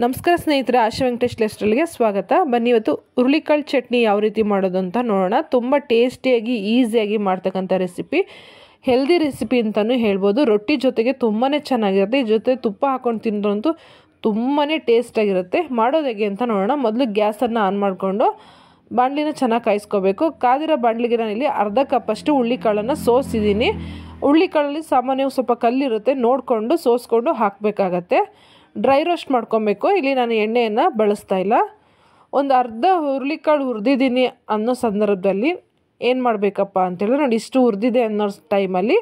ನಮಸ್ಕಾರ ಸ್ನೇಹಿತರೆ, ಆಶಾ ವೆಂಕಟೇಶ್ ಲೆಸ್ಟಲ್ಗೆ ಸ್ವಾಗತ. ಬನ್ನಿ ಇವತ್ತು ಹುರುಳಿಕಾಳು ಚಟ್ನಿ ಯಾವ ರೀತಿ ಮಾಡೋದು ಅಂತ ನೋಡೋಣ. ತುಂಬ ಟೇಸ್ಟಿಯಾಗಿ ಈಸಿಯಾಗಿ ಮಾಡ್ತಕ್ಕಂಥ ರೆಸಿಪಿ, ಹೆಲ್ದಿ ರೆಸಿಪಿ ಅಂತಲೂ ಹೇಳ್ಬೋದು. ರೊಟ್ಟಿ ಜೊತೆಗೆ ತುಂಬಾ ಚೆನ್ನಾಗಿರುತ್ತೆ. ಈ ಜೊತೆ ತುಪ್ಪ ಹಾಕ್ಕೊಂಡು ತಿಂದ್ರಂತೂ ತುಂಬಾ ಟೇಸ್ಟಾಗಿರುತ್ತೆ. ಮಾಡೋದು ಹೇಗೆ ಅಂತ ನೋಡೋಣ. ಮೊದಲು ಗ್ಯಾಸನ್ನು ಆನ್ ಮಾಡಿಕೊಂಡು ಬಾಣಲಿನ ಚೆನ್ನಾಗಿ ಕಾಯಿಸ್ಕೋಬೇಕು. ಕಾದಿರೋ ಬಾಣಲಿಗೆ ನಾನಿಲ್ಲಿ ಅರ್ಧ ಕಪ್ಪಷ್ಟು ಹುರುಳಿಕಾಳನ್ನು ಸೋಸಿದ್ದೀನಿ. ಹುರುಳಿಕಾಳಲ್ಲಿ ಸಾಮಾನ್ಯವಾಗಿ ಸ್ವಲ್ಪ ಕಲ್ಲಿರುತ್ತೆ, ನೋಡಿಕೊಂಡು ಸೋಸ್ಕೊಂಡು ಹಾಕಬೇಕಾಗತ್ತೆ. ಡ್ರೈ ರೋಸ್ಟ್ ಮಾಡ್ಕೊಬೇಕು. ಇಲ್ಲಿ ನಾನು ಎಣ್ಣೆಯನ್ನು ಬಳಸ್ತಾ ಇಲ್ಲ. ಒಂದು ಅರ್ಧ ಹುರುಳಿಕಾಳು ಹುರಿದಿದ್ದೀನಿ ಅನ್ನೋ ಸಂದರ್ಭದಲ್ಲಿ ಏನು ಮಾಡಬೇಕಪ್ಪ ಅಂತೇಳಿದ್ರೆ, ನೋಡಿ ಇಷ್ಟು ಹುರಿದಿದೆ ಅನ್ನೋ ಟೈಮಲ್ಲಿ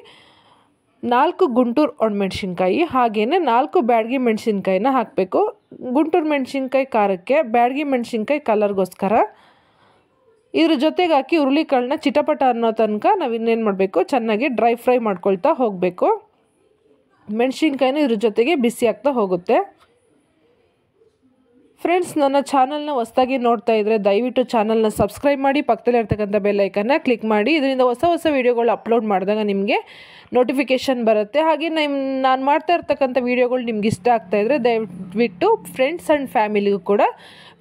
4 ಗುಂಟೂರು ಒಣಮೆಣ್ಸಿನ್ಕಾಯಿ, ಹಾಗೆಯೇ 4 ಬ್ಯಾಡಗಿ ಮೆಣಸಿನ್ಕಾಯಿನ ಹಾಕಬೇಕು. ಗುಂಟೂರು ಮೆಣಸಿನ್ಕಾಯಿ ಖಾರಕ್ಕೆ, ಬ್ಯಾಡಗಿ ಮೆಣಸಿನ್ಕಾಯಿ ಕಲರ್ಗೋಸ್ಕರ. ಇದ್ರ ಜೊತೆಗೆ ಹಾಕಿ ಹುರುಳಿಕಾಳನ್ನ ಚಿಟಪಟ ಅನ್ನೋ ತನಕ ನಾವು ಇನ್ನೇನು ಮಾಡಬೇಕು, ಚೆನ್ನಾಗಿ ಡ್ರೈ ಫ್ರೈ ಮಾಡ್ಕೊಳ್ತಾ ಹೋಗಬೇಕು. ಮೆಣಸಿನ್ಕಾಯಿನ ಇದ್ರ ಜೊತೆಗೆ ಬಿಸಿ ಆಗ್ತಾ ಹೋಗುತ್ತೆ. ಫ್ರೆಂಡ್ಸ್, ನನ್ನ ಚಾನಲ್ನ ಹೊಸದಾಗಿ ನೋಡ್ತಾ ಇದ್ದರೆ ದಯವಿಟ್ಟು ಚಾನಲ್ನ ಸಬ್ಸ್ಕ್ರೈಬ್ ಮಾಡಿ, ಪಕ್ಕದಲ್ಲಿ ಇರ್ತಕ್ಕಂಥ ಬೆಲ್ ಐಕನ್ನ ಕ್ಲಿಕ್ ಮಾಡಿ. ಇದರಿಂದ ಹೊಸ ವೀಡಿಯೋಗಳು ಅಪ್ಲೋಡ್ ಮಾಡಿದಾಗ ನಿಮಗೆ ನೋಟಿಫಿಕೇಷನ್ ಬರುತ್ತೆ. ಹಾಗೆ ನಾನು ಮಾಡ್ತಾ ಇರ್ತಕ್ಕಂಥ ವೀಡಿಯೋಗಳು ನಿಮ್ಗೆ ಇಷ್ಟ ಆಗ್ತಾಯಿದ್ರೆ ದಯವಿಟ್ಟು ಫ್ರೆಂಡ್ಸ್ ಆ್ಯಂಡ್ ಫ್ಯಾಮಿಲಿಗೂ ಕೂಡ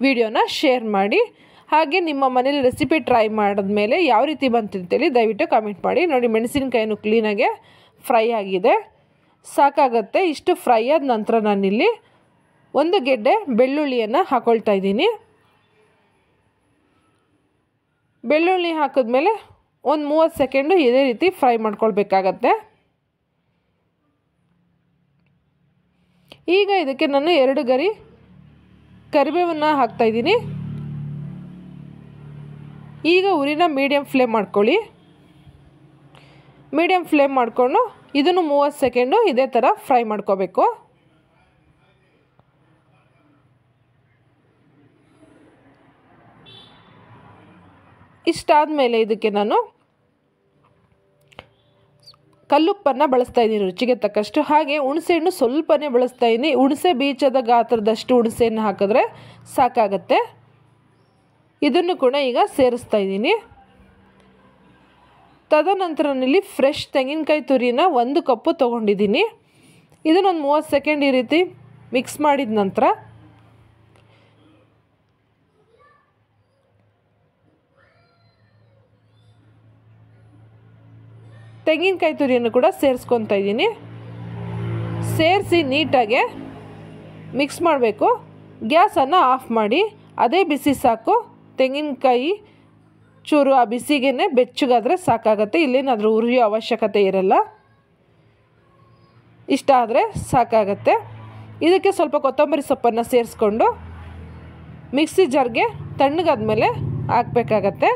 ವೀಡಿಯೋನ ಶೇರ್ ಮಾಡಿ. ಹಾಗೆ ನಿಮ್ಮ ಮನೇಲಿ ರೆಸಿಪಿ ಟ್ರೈ ಮಾಡಿದ್ಮೇಲೆ ಯಾವ ರೀತಿ ಬಂತಂತೇಳಿ ದಯವಿಟ್ಟು ಕಮೆಂಟ್ ಮಾಡಿ. ನೋಡಿ, ಮೆಣಸಿನ್ಕಾಯಿನೂ ಕ್ಲೀನಾಗೆ ಫ್ರೈ ಆಗಿದೆ, ಸಾಕಾಗತ್ತೆ. ಇಷ್ಟು ಫ್ರೈ ಆದ ನಂತರ ನಾನಿಲ್ಲಿ 1 ಗೆಡ್ಡೆ ಬೆಳ್ಳುಳ್ಳಿಯನ್ನು ಹಾಕ್ಕೊಳ್ತಾ ಇದ್ದೀನಿ. ಬೆಳ್ಳುಳ್ಳಿ ಹಾಕಿದ್ಮೇಲೆ ಒಂದು 30 ಸೆಕೆಂಡು ಇದೇ ರೀತಿ ಫ್ರೈ ಮಾಡ್ಕೊಳ್ಬೇಕಾಗತ್ತೆ. ಈಗ ಇದಕ್ಕೆ ನಾನು 2 ಗರಿ ಕರಿಬೇವನ್ನು ಹಾಕ್ತಾಯಿದ್ದೀನಿ. ಈಗ ಉರಿನ ಮೀಡಿಯಮ್ ಫ್ಲೇಮ್ ಮಾಡ್ಕೊಳ್ಳಿ. ಮೀಡಿಯಮ್ ಫ್ಲೇಮ್ ಮಾಡಿಕೊಂಡು ಇದನ್ನು 30 ಸೆಕೆಂಡು ಇದೇ ಥರ ಫ್ರೈ ಮಾಡ್ಕೋಬೇಕು. ಇಷ್ಟಾದಮೇಲೆ ಇದಕ್ಕೆ ನಾನು ಕಲ್ಲುಪ್ಪನ್ನು ಬಳಸ್ತಾ ಇದ್ದೀನಿ ರುಚಿಗೆ ತಕ್ಕಷ್ಟು. ಹಾಗೆ ಹುಣಸೆಹಣ್ಣು ಸ್ವಲ್ಪನೇ ಬಳಸ್ತಾ ಇದ್ದೀನಿ. ಹುಣಸೆ ಬೀಜದ ಗಾತ್ರದಷ್ಟು ಹುಣಸೆಹಣ್ಣು ಹಾಕಿದ್ರೆ ಸಾಕಾಗತ್ತೆ. ಇದನ್ನು ಕೂಡ ಈಗ ಸೇರಿಸ್ತಾ ಇದ್ದೀನಿ. ತದನಂತರನಲ್ಲಿ ಫ್ರೆಶ್ ತೆಂಗಿನಕಾಯಿ ತುರಿನ 1 ಕಪ್ಪು ತೊಗೊಂಡಿದ್ದೀನಿ. ಇದನ್ನೊಂದು 30 ಸೆಕೆಂಡ್ ಈ ರೀತಿ ಮಿಕ್ಸ್ ಮಾಡಿದ ನಂತರ ತೆಂಗಿನಕಾಯಿ ತುರಿಯನ್ನು ಕೂಡ ಸೇರಿಸ್ಕೊತಾ ಇದ್ದೀನಿ. ಸೇರಿಸಿ ನೀಟಾಗೆ ಮಿಕ್ಸ್ ಮಾಡಬೇಕು. ಗ್ಯಾಸನ್ನು ಆಫ್ ಮಾಡಿ, ಅದೇ ಬಿಸಿ ಸಾಕು. ತೆಂಗಿನಕಾಯಿ ಚೂರು ಆ ಬಿಸಿಗೆ ಬೆಚ್ಚಗಾದರೆ ಸಾಕಾಗತ್ತೆ. ಇಲ್ಲೇನಾದರೂ ಉರಿಯೋ ಅವಶ್ಯಕತೆ ಇರಲ್ಲ. ಇಷ್ಟ ಆದರೆ ಸಾಕಾಗತ್ತೆ. ಇದಕ್ಕೆ ಸ್ವಲ್ಪ ಕೊತ್ತಂಬರಿ ಸೊಪ್ಪನ್ನು ಸೇರಿಸ್ಕೊಂಡು ಮಿಕ್ಸಿ ಜಾರ್ಗೆ ತಣ್ಣಗಾದ್ಮೇಲೆ ಹಾಕಬೇಕಾಗತ್ತೆ.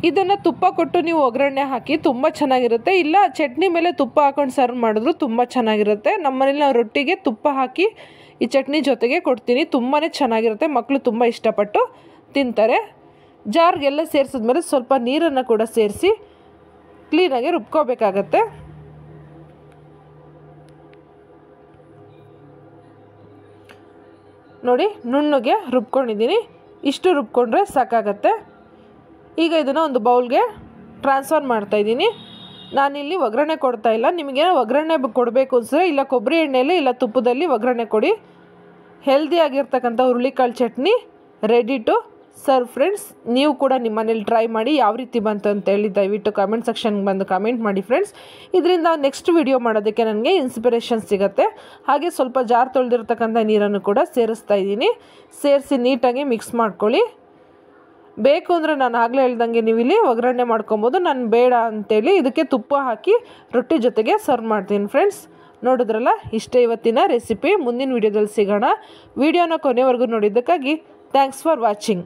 ಇದನ್ನು ತುಪ್ಪ ಕೊಟ್ಟು ನೀವು ಒಗ್ಗರಣೆ ಹಾಕಿ ತುಂಬ ಚೆನ್ನಾಗಿರುತ್ತೆ. ಇಲ್ಲ ಚಟ್ನಿ ಮೇಲೆ ತುಪ್ಪ ಹಾಕೊಂಡು ಸರ್ವ್ ಮಾಡಿದ್ರು ತುಂಬ ಚೆನ್ನಾಗಿರುತ್ತೆ. ನಮ್ಮ ಮನೇಲಿ ನಾವು ರೊಟ್ಟಿಗೆ ತುಪ್ಪ ಹಾಕಿ ಈ ಚಟ್ನಿ ಜೊತೆಗೆ ಕೊಡ್ತೀನಿ. ತುಂಬಾ ಚೆನ್ನಾಗಿರುತ್ತೆ. ಮಕ್ಕಳು ತುಂಬ ಇಷ್ಟಪಟ್ಟು ತಿಂತಾರೆ. ಜಾರ್ಗೆಲ್ಲ ಸೇರಿಸಿದ್ಮೇಲೆ ಸ್ವಲ್ಪ ನೀರನ್ನು ಕೂಡ ಸೇರಿಸಿ ಕ್ಲೀನಾಗಿ ರುಬ್ಕೋಬೇಕಾಗತ್ತೆ. ನೋಡಿ, ನುಣ್ಣಗೆ ರುಬ್ಕೊಂಡಿದ್ದೀನಿ. ಇಷ್ಟು ರುಬ್ಕೊಂಡ್ರೆ ಸಾಕಾಗತ್ತೆ. ಈಗ ಇದನ್ನು ಒಂದು ಬೌಲ್ಗೆ ಟ್ರಾನ್ಸ್ಫರ್ ಮಾಡ್ತಾಯಿದ್ದೀನಿ. ನಾನಿಲ್ಲಿ ಒಗ್ಗರಣೆ ಕೊಡ್ತಾ ಇಲ್ಲ. ನಿಮಗೇನೋ ಒಗ್ಗರಣೆ ಕೊಡಬೇಕು ಅನಿಸಿದ್ರೆ ಇಲ್ಲ ಕೊಬ್ಬರಿ ಎಣ್ಣೆಯಲ್ಲಿ ಇಲ್ಲ ತುಪ್ಪದಲ್ಲಿ ಒಗ್ಗರಣೆ ಕೊಡಿ. ಹೆಲ್ದಿಯಾಗಿರ್ತಕ್ಕಂಥ ಹುರುಳಿಕಾಳು chutney ready to serve. Friends, ನೀವು ಕೂಡ ನಿಮ್ಮ ಮನೇಲಿ ಟ್ರೈ ಮಾಡಿ ಯಾವ ರೀತಿ ಬಂತು ಅಂತೇಳಿ ದಯವಿಟ್ಟು ಕಮೆಂಟ್ ಸೆಕ್ಷನ್ಗೆ ಬಂದು ಕಮೆಂಟ್ ಮಾಡಿ. ಫ್ರೆಂಡ್ಸ್, ಇದರಿಂದ ನೆಕ್ಸ್ಟ್ ವಿಡಿಯೋ ಮಾಡೋದಕ್ಕೆ ನನಗೆ ಇನ್ಸ್ಪಿರೇಷನ್ ಸಿಗುತ್ತೆ. ಹಾಗೆ ಸ್ವಲ್ಪ ಜಾರ್ ತೊಳೆದಿರ್ತಕ್ಕಂಥ ನೀರನ್ನು ಕೂಡ ಸೇರಿಸ್ತಾ ಇದ್ದೀನಿ. ಸೇರಿಸಿ ನೀಟಾಗಿ ಮಿಕ್ಸ್ ಮಾಡ್ಕೊಳ್ಳಿ. ಬೇಕು ಅಂದರೆ ನಾನು ಆಗಲೇ ಹೇಳ್ದಂಗೆ ನೀವು ಇಲ್ಲಿ ಒಗ್ಗರಣೆ ಮಾಡ್ಕೊಬೋದು. ನಾನು ಬೇಡ ಅಂತೇಳಿ ಇದಕ್ಕೆ ತುಪ್ಪ ಹಾಕಿ ರೊಟ್ಟಿ ಜೊತೆಗೆ ಸರ್ವ್ ಮಾಡ್ತೀನಿ. ಫ್ರೆಂಡ್ಸ್, ನೋಡಿದ್ರಲ್ಲ, ಇಷ್ಟೇ ಇವತ್ತಿನ ರೆಸಿಪಿ. ಮುಂದಿನ ವೀಡಿಯೋದಲ್ಲಿ ಸಿಗೋಣ. ವಿಡಿಯೋನ ಕೊನೆವರೆಗೂ ನೋಡಿದ್ದಕ್ಕಾಗಿ ಥ್ಯಾಂಕ್ಸ್ ಫಾರ್ ವಾಚಿಂಗ್.